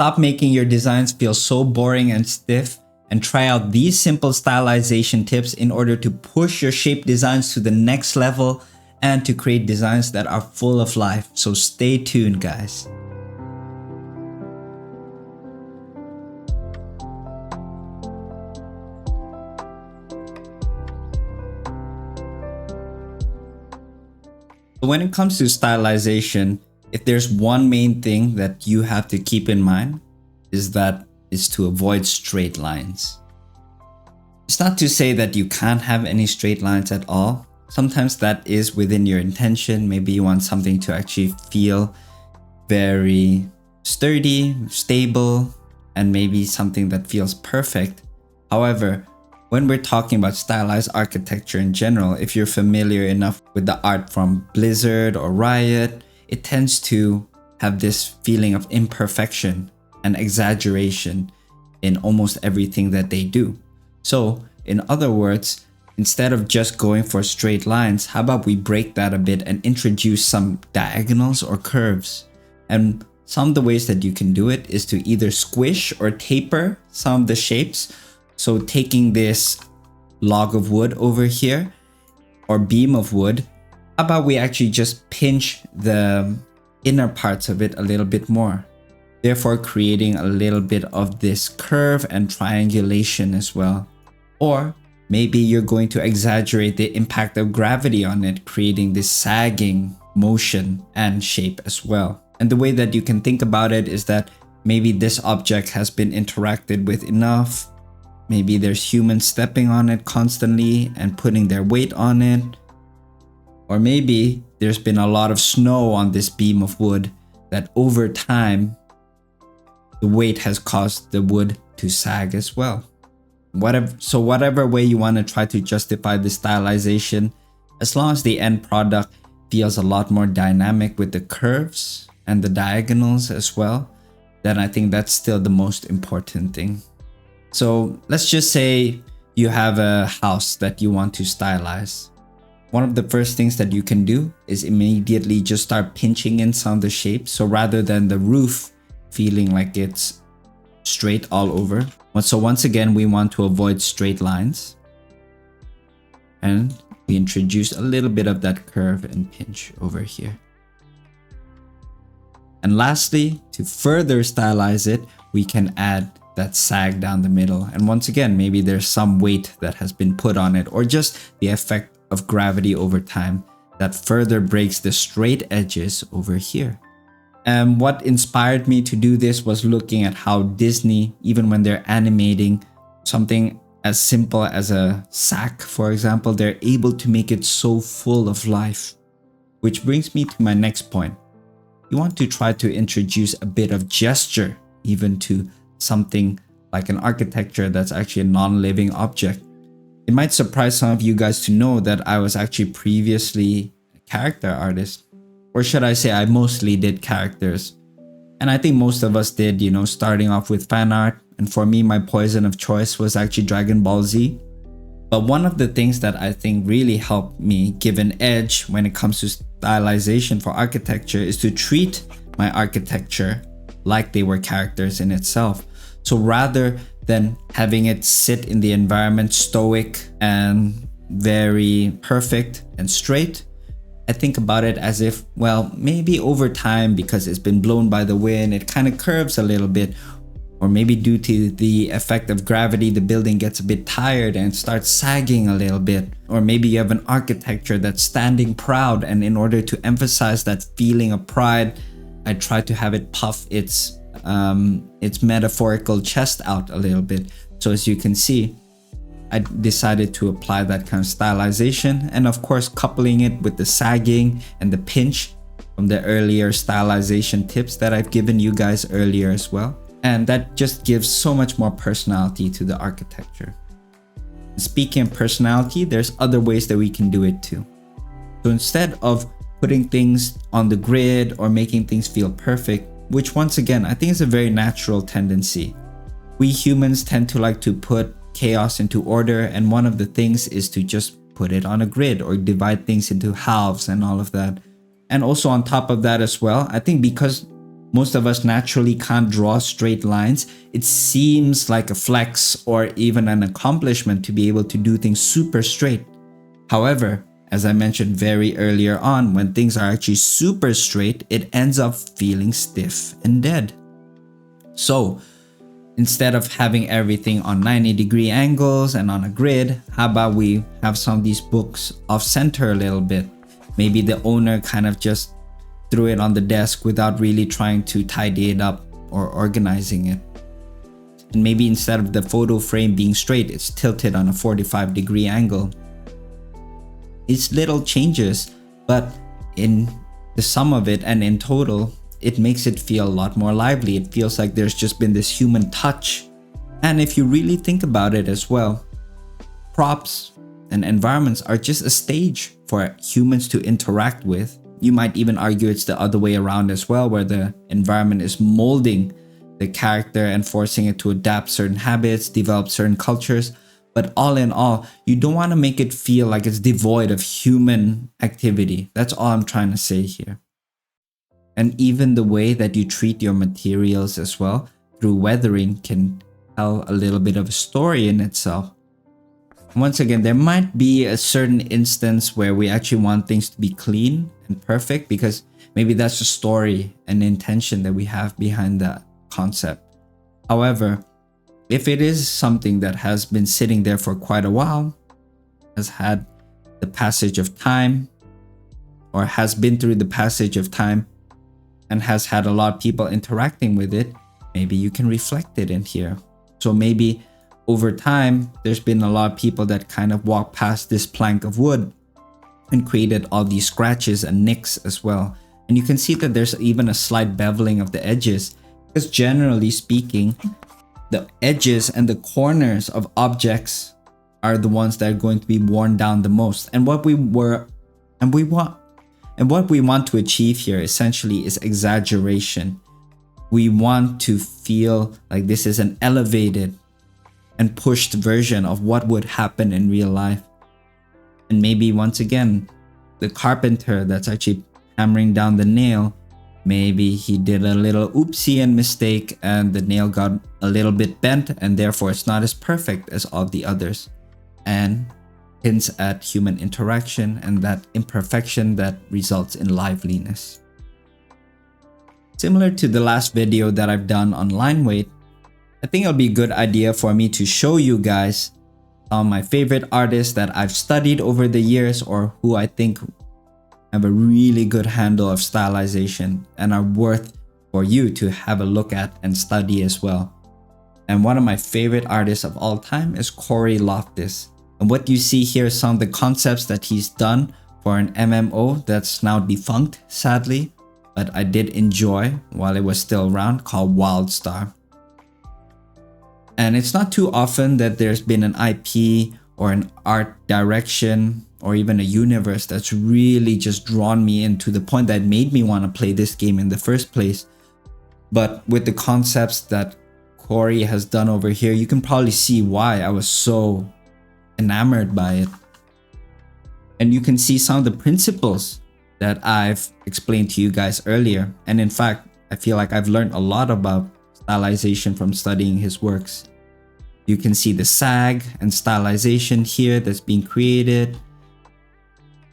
Stop making your designs feel so boring and stiff and try out these simple stylization tips in order to push your shape designs to the next level and to create designs that are full of life. So stay tuned, guys. When it comes to stylization, if there's one main thing that you have to keep in mind is to avoid straight lines. It's not to say that you can't have any straight lines at all. Sometimes that is within your intention. Maybe you want something to actually feel very sturdy, stable, and maybe something that feels perfect. However, when we're talking about stylized architecture in general, if you're familiar enough with the art from Blizzard or Riot, it tends to have this feeling of imperfection and exaggeration in almost everything that they do. So, in other words, instead of just going for straight lines, how about we break that a bit and introduce some diagonals or curves? And some of the ways that you can do it is to either squish or taper some of the shapes. So taking this log of wood over here or beam of wood, how about we actually just pinch the inner parts of it a little bit more, therefore creating a little bit of this curve and triangulation as well. Or maybe you're going to exaggerate the impact of gravity on it, creating this sagging motion and shape as well. And the way that you can think about it is that maybe this object has been interacted with enough. Maybe there's humans stepping on it constantly and putting their weight on it. Or maybe there's been a lot of snow on this beam of wood that over time, the weight has caused the wood to sag as well. Whatever way you want to try to justify the stylization, as long as the end product feels a lot more dynamic with the curves and the diagonals as well, then I think that's still the most important thing. So let's just say you have a house that you want to stylize. One of the first things that you can do is immediately just start pinching in some of the shapes. So rather than the roof feeling like it's straight all over. So once again, we want to avoid straight lines. And we introduce a little bit of that curve and pinch over here. And lastly, to further stylize it, we can add that sag down the middle. And once again, maybe there's some weight that has been put on it, or just the effect of gravity over time that further breaks the straight edges over here. And what inspired me to do this was looking at how Disney, even when they're animating something as simple as a sack, for example, they're able to make it so full of life. Which brings me to my next point. You want to try to introduce a bit of gesture even to something like an architecture that's actually a non-living object. It might surprise some of you guys to know that I was actually previously a character artist. Or should I say I mostly did characters. And I think most of us did, starting off with fan art. And for me, my poison of choice was actually Dragon Ball Z. But one of the things that I think really helped me give an edge when it comes to stylization for architecture is to treat my architecture like they were characters in itself. So rather than having it sit in the environment stoic and very perfect and straight, I think about it as if, well, maybe over time, because it's been blown by the wind, it kind of curves a little bit. Or maybe due to the effect of gravity, the building gets a bit tired and starts sagging a little bit. Or maybe you have an architecture that's standing proud, and in order to emphasize that feeling of pride, I try to have it puff its metaphorical chest out a little bit. So as you can see, I decided to apply that kind of stylization, and of course coupling it with the sagging and the pinch from the earlier stylization tips that I've given you guys earlier as well. And that just gives so much more personality to the architecture. Speaking of personality, there's other ways that we can do it too. So instead of putting things on the grid or making things feel perfect, which once again, I think is a very natural tendency. We humans tend to like to put chaos into order, and one of the things is to just put it on a grid or divide things into halves and all of that. And also on top of that as well, I think because Most of us naturally can't draw straight lines. It seems like a flex or even an accomplishment to be able to do things super straight. However, as I mentioned very earlier on, when things are actually super straight, it ends up feeling stiff and dead. So instead of having everything on 90-degree angles and on a grid, how about we have some of these books off center a little bit? Maybe the owner kind of just threw it on the desk without really trying to tidy it up or organizing it. And maybe instead of the photo frame being straight, it's tilted on a 45-degree angle. It's little changes, but in the sum of it and in total, it makes it feel a lot more lively. It feels like there's just been this human touch. And if you really think about it as well, props and environments are just a stage for humans to interact with. You might even argue it's the other way around as well, where the environment is molding the character and forcing it to adapt certain habits, develop certain cultures. But all in all, you don't want to make it feel like it's devoid of human activity. That's all I'm trying to say here. And even the way that you treat your materials as well through weathering can tell a little bit of a story in itself. Once again, there might be a certain instance where we actually want things to be clean and perfect because maybe that's the story and intention that we have behind that concept. However, if it is something that has been sitting there for quite a while, has had the passage of time, or has been through the passage of time, and has had a lot of people interacting with it, maybe you can reflect it in here. So maybe over time, there's been a lot of people that kind of walked past this plank of wood and created all these scratches and nicks as well. And you can see that there's even a slight beveling of the edges, because generally speaking, the edges and the corners of objects are the ones that are going to be worn down the most. And what we want to achieve here essentially is exaggeration. We want to feel like this is an elevated and pushed version of what would happen in real life. And maybe once again, the carpenter that's actually hammering down the nail, maybe he did a little oopsie and mistake and the nail got a little bit bent and therefore it's not as perfect as all the others. And hints at human interaction and that imperfection that results in liveliness. Similar to the last video that I've done on line weight, I think it'll be a good idea for me to show you guys some of my favorite artists that I've studied over the years or who I think have a really good handle of stylization and are worth for you to have a look at and study as well. And one of my favorite artists of all time is Cory Loftus. And what you see here is some of the concepts that he's done for an MMO that's now defunct, sadly, but I did enjoy while it was still around, called WildStar. And it's not too often that there's been an IP or an art direction or even a universe that's really just drawn me in to the point that made me want to play this game in the first place. But with the concepts that Cory has done over here, you can probably see why I was so enamored by it. And you can see some of the principles that I've explained to you guys earlier. And in fact, I feel like I've learned a lot about stylization from studying his works. You can see the sag and stylization here that's being created.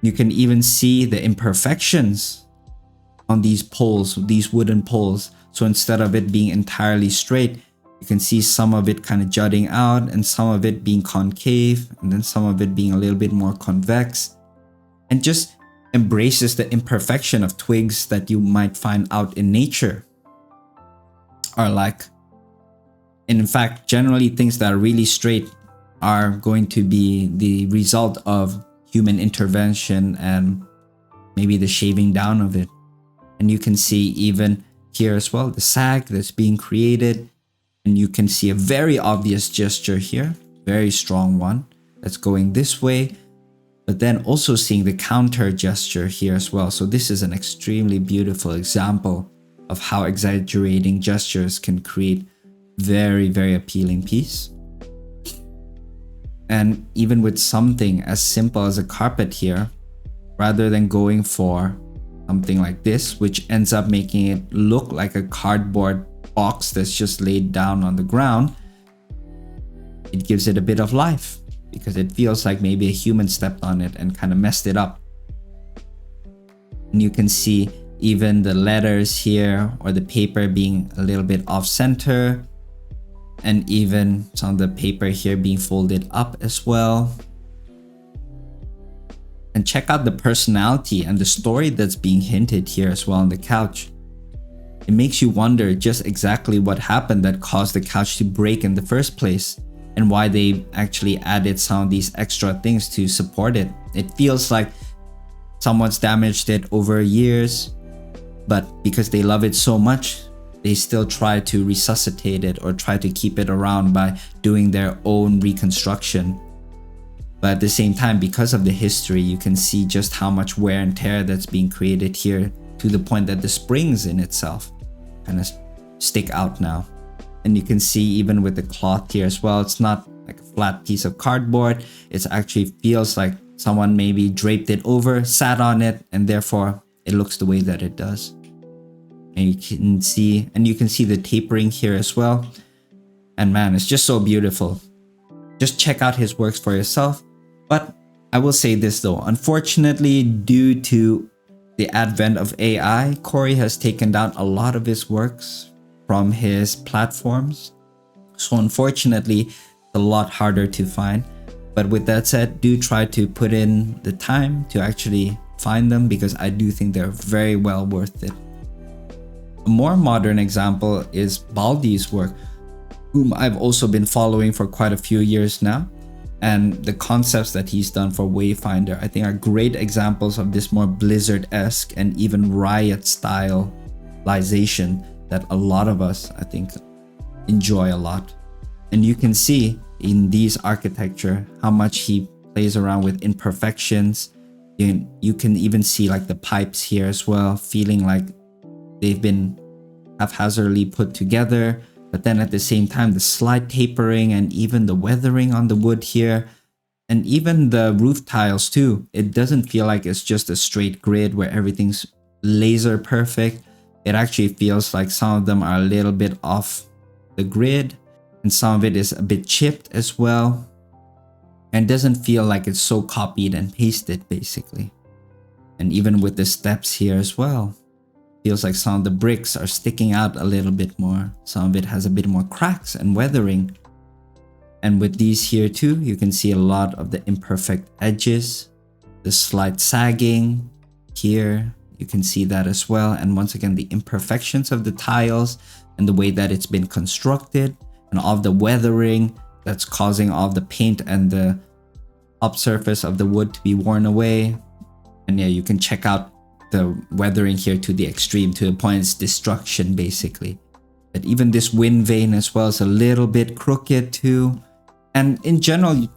You can even see the imperfections on these poles, these wooden poles. So instead of it being entirely straight, you can see some of it kind of jutting out and some of it being concave and then some of it being a little bit more convex, and just embraces the imperfection of twigs that you might find out in nature. Or like, and in fact, generally things that are really straight are going to be the result of human intervention and maybe the shaving down of it. And you can see even here as well, the sag that's being created. And you can see a very obvious gesture here, very strong one that's going this way, but then also seeing the counter gesture here as well. So this is an extremely beautiful example of how exaggerating gestures can create very, very appealing piece. And even with something as simple as a carpet here, rather than going for something like this, which ends up making it look like a cardboard box that's just laid down on the ground. It gives it a bit of life because it feels like maybe a human stepped on it and kind of messed it up. And you can see even the letters here or the paper being a little bit off center, and even some of the paper here being folded up as well. And check out the personality and the story that's being hinted here as well on the couch. It makes you wonder just exactly what happened that caused the couch to break in the first place, and why they actually added some of these extra things to support it. It feels like someone's damaged it over years, but because they love it so much, they still try to resuscitate it or try to keep it around by doing their own reconstruction. But at the same time, because of the history, you can see just how much wear and tear that's being created here, to the point that the springs in itself kind of stick out now. And you can see even with the cloth here as well, it's not like a flat piece of cardboard. It actually feels like someone maybe draped it over, sat on it, and therefore it looks the way that it does. And you can see the tapering here as well. And man, it's just so beautiful. Just check out his works for yourself. But I will say this though, unfortunately, due to the advent of AI, Corey has taken down a lot of his works from his platforms. So unfortunately, it's a lot harder to find. But with that said, do try to put in the time to actually find them, because I do think they're very well worth it. A more modern example is Baldi's work, whom I've also been following for quite a few years now. And the concepts that he's done for Wayfinder, I think, are great examples of this more Blizzard-esque and even Riot stylization that a lot of us, I think, enjoy a lot. And you can see in these architecture how much he plays around with imperfections. You can even see like the pipes here as well, feeling like they've been haphazardly put together. But then at the same time, the slight tapering and even the weathering on the wood here, and even the roof tiles too. It doesn't feel like it's just a straight grid where everything's laser perfect. It actually feels like some of them are a little bit off the grid, and some of it is a bit chipped as well. And it doesn't feel like it's so copied and pasted basically. And even with the steps here as well, feels like some of the bricks are sticking out a little bit more. Some of it has a bit more cracks and weathering. And with these here too, you can see a lot of the imperfect edges, the slight sagging here. You can see that as well. And once again, the imperfections of the tiles and the way that it's been constructed, and all of the weathering that's causing all of the paint and the top surface of the wood to be worn away. And yeah, you can check out the weathering here to the extreme, to the point it's destruction basically. But even this wind vane as well is a little bit crooked too. And in general,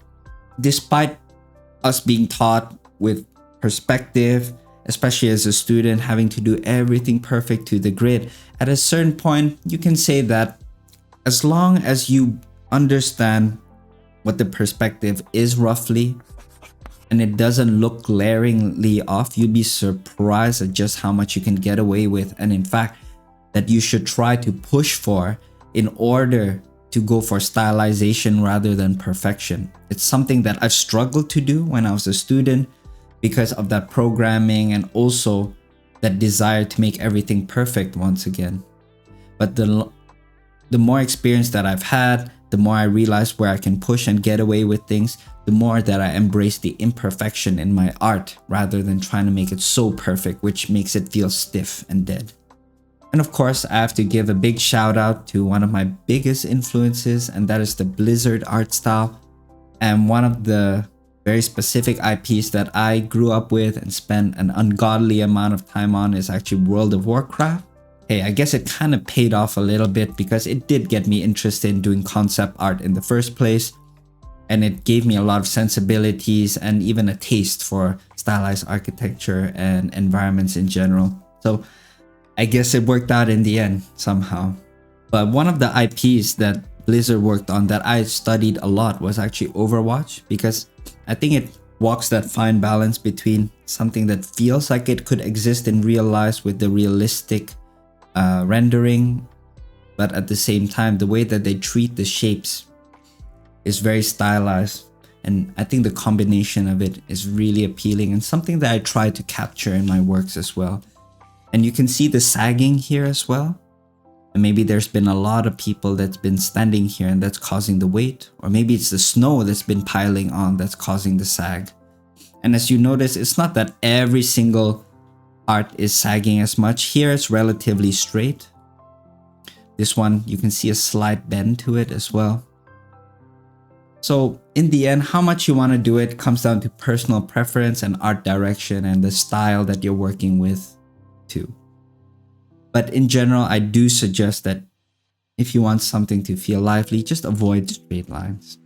despite us being taught with perspective, especially as a student, having to do everything perfect to the grid, at a certain point you can say that as long as you understand what the perspective is roughly, and it doesn't look glaringly off, you'd be surprised at just how much you can get away with, and in fact that you should try to push for in order to go for stylization rather than perfection. It's something that I've struggled to do when I was a student because of that programming and also that desire to make everything perfect once again. But the more experience that I've had, the more I realize where I can push and get away with things, the more that I embrace the imperfection in my art rather than trying to make it so perfect, which makes it feel stiff and dead. And of course, I have to give a big shout out to one of my biggest influences, and that is the Blizzard art style. And one of the very specific IPs that I grew up with and spent an ungodly amount of time on is actually World of Warcraft. Hey, I guess it kind of paid off a little bit because it did get me interested in doing concept art in the first place. And it gave me a lot of sensibilities and even a taste for stylized architecture and environments in general. So I guess it worked out in the end somehow. But one of the IPs that Blizzard worked on that I studied a lot was actually Overwatch, because I think it walks that fine balance between something that feels like it could exist in real life with the realistic rendering, but at the same time, the way that they treat the shapes is very stylized. And I think the combination of it is really appealing and something that I try to capture in my works as well. And you can see the sagging here as well. And maybe there's been a lot of people that's been standing here and that's causing the weight. Or maybe it's the snow that's been piling on that's causing the sag. And as you notice, it's not that every single art is sagging as much. Here it's relatively straight. This one, you can see a slight bend to it as well. So in the end, how much you want to do it comes down to personal preference and art direction and the style that you're working with too. But in general, I do suggest that if you want something to feel lively, just avoid straight lines.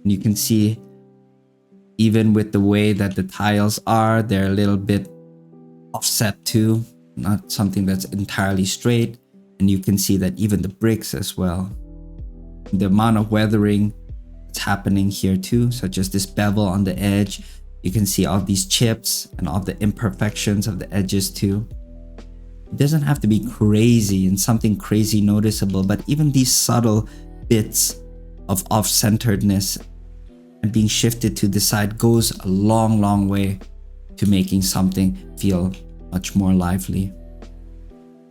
And you can see even with the way that the tiles are, they're a little bit offset too, not something that's entirely straight. And you can see that even the bricks as well. The amount of weathering that's happening here too, such as this bevel on the edge. You can see all these chips and all the imperfections of the edges too. It doesn't have to be crazy and something crazy noticeable, but even these subtle bits of off-centeredness and being shifted to the side goes a long way to making something feel much more lively.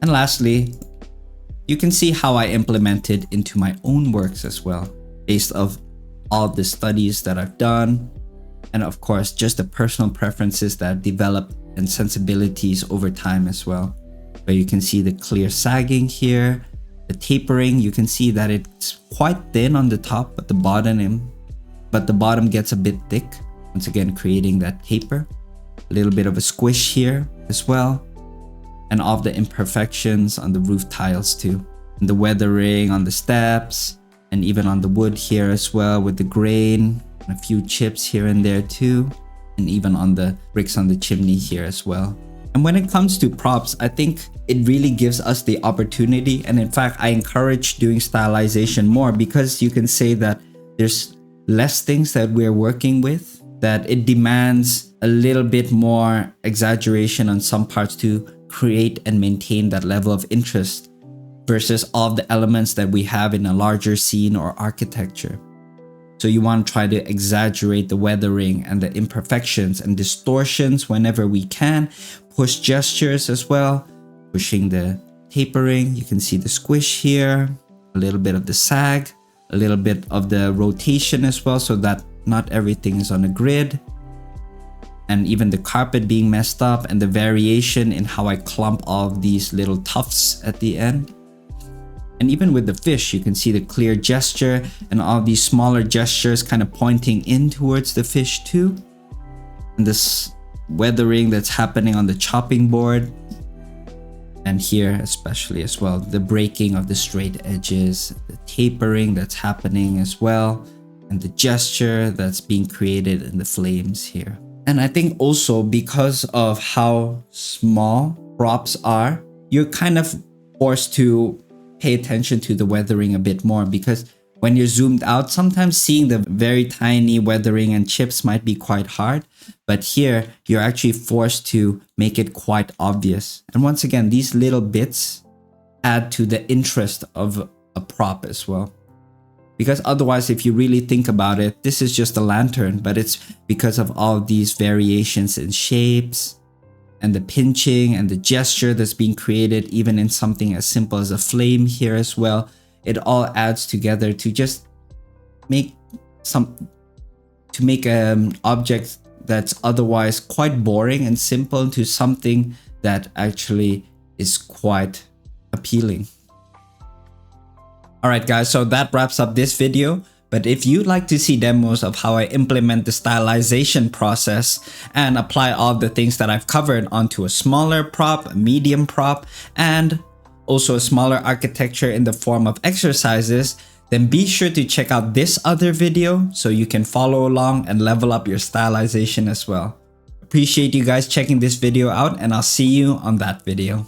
And lastly, you can see how I implemented into my own works as well, based off all the studies that I've done, and of course just the personal preferences that I've developed and sensibilities over time as well. Where you can see the clear sagging here, the tapering. You can see that it's quite thin on the top, but the bottom gets a bit thick. Once again, creating that taper. A little bit of a squish here as well, and all the imperfections on the roof tiles too, and the weathering on the steps, and even on the wood here as well with the grain, and a few chips here and there too, and even on the bricks on the chimney here as well. And when it comes to props, I think it really gives us the opportunity, and in fact I encourage doing stylization more, because you can say that there's less things that we're working with, that it demands a little bit more exaggeration on some parts to create and maintain that level of interest versus all the elements that we have in a larger scene or architecture. So you want to try to exaggerate the weathering and the imperfections and distortions whenever we can. Push gestures as well, pushing the tapering. You can see the squish here, a little bit of the sag, a little bit of the rotation as well, so that not everything is on a grid. And even the carpet being messed up, and the variation in how I clump all of these little tufts at the end. And even with the fish, you can see the clear gesture and all these smaller gestures kind of pointing in towards the fish too. And this weathering that's happening on the chopping board. And here especially as well, the breaking of the straight edges, the tapering that's happening as well, and the gesture that's being created in the flames here. And I think also because of how small props are, you're kind of forced to pay attention to the weathering a bit more, because when you're zoomed out, sometimes seeing the very tiny weathering and chips might be quite hard. But here, you're actually forced to make it quite obvious. And once again, these little bits add to the interest of a prop as well. Because otherwise, if you really think about it, this is just a lantern, but it's because of all these variations in shapes and the pinching and the gesture that's being created, even in something as simple as a flame here as well. It all adds together to just make an object that's otherwise quite boring and simple to something that actually is quite appealing. Alright guys, so that wraps up this video. But if you'd like to see demos of how I implement the stylization process and apply all the things that I've covered onto a smaller prop, a medium prop, and also a smaller architecture in the form of exercises, then be sure to check out this other video so you can follow along and level up your stylization as well. Appreciate you guys checking this video out, and I'll see you on that video.